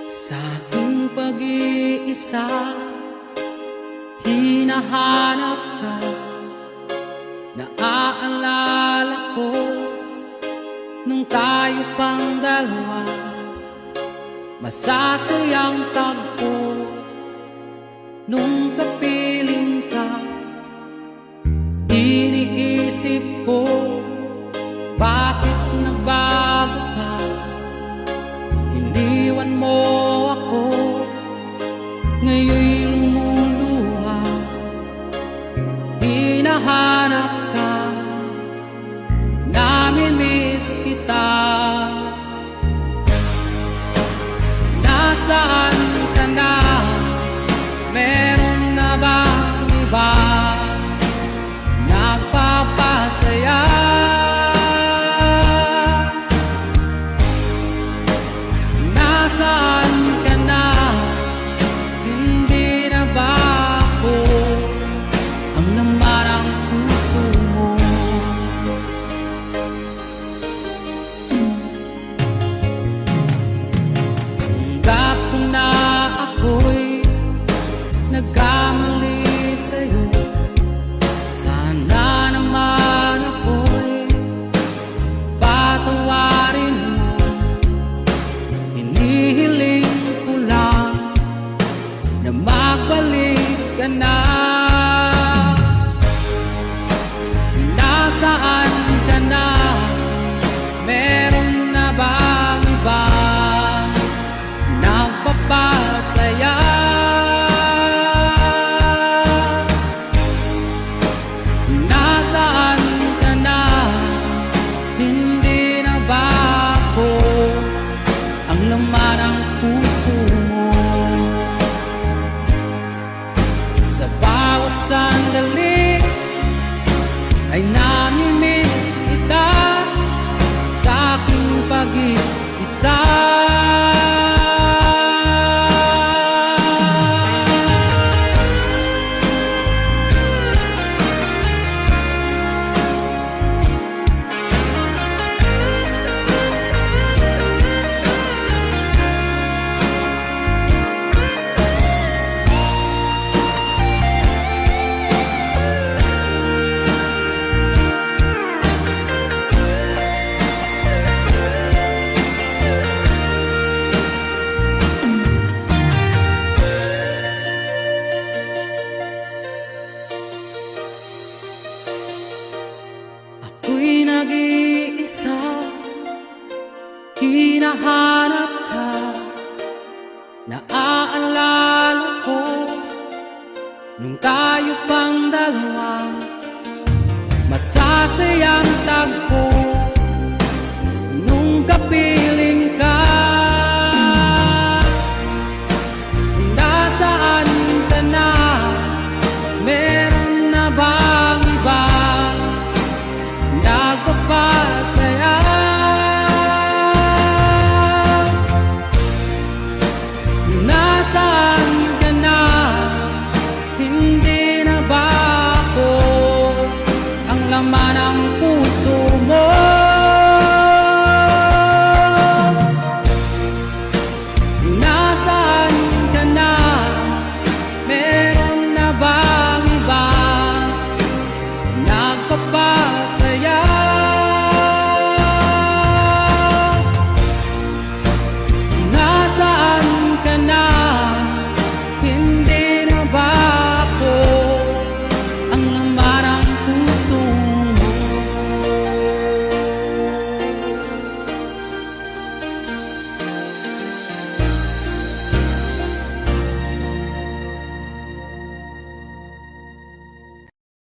Sa aking pag-iisa, hinahanap ka. Naaalala ko nung tayo pang dalawa, masasayang tagpo nung kapiling ka. Iniisip ko, bakit nagbago ka? Iniwan mo ako, ngayon'y lumuluha. Hinahanap ka, namimiss kita. Nasaan ka na? Meron na bang iba nagpapasaya? Nasaan ka na? Hindi na ba ako ang laman ng puso mo? Tanggap ko na ako'y nagkamali sa'yo. Sana naman ako'y patawarin mo. Hinihiling ko lang na magbalik ka na. Nasaan ka na? Meron na bang iba nagpapasaya? Nasaan ka na? Hindi na ba ako ang laman ng puso mo? Sa bawat sandali ay namimiss kita. Sa aking pag-iisa, ako'y nag-iisa, hinahanap ka. Naaalala ko nung tayo pang dalawa, masasayang tagpo nung kapiling ka. Nasaan ka na? Meron na bang iba nagpapasaya? Nasaan ka na? Hindi na ba ako ang laman ng puso mo? Nasaan ka na? Meron na bang iba nagpapasaya?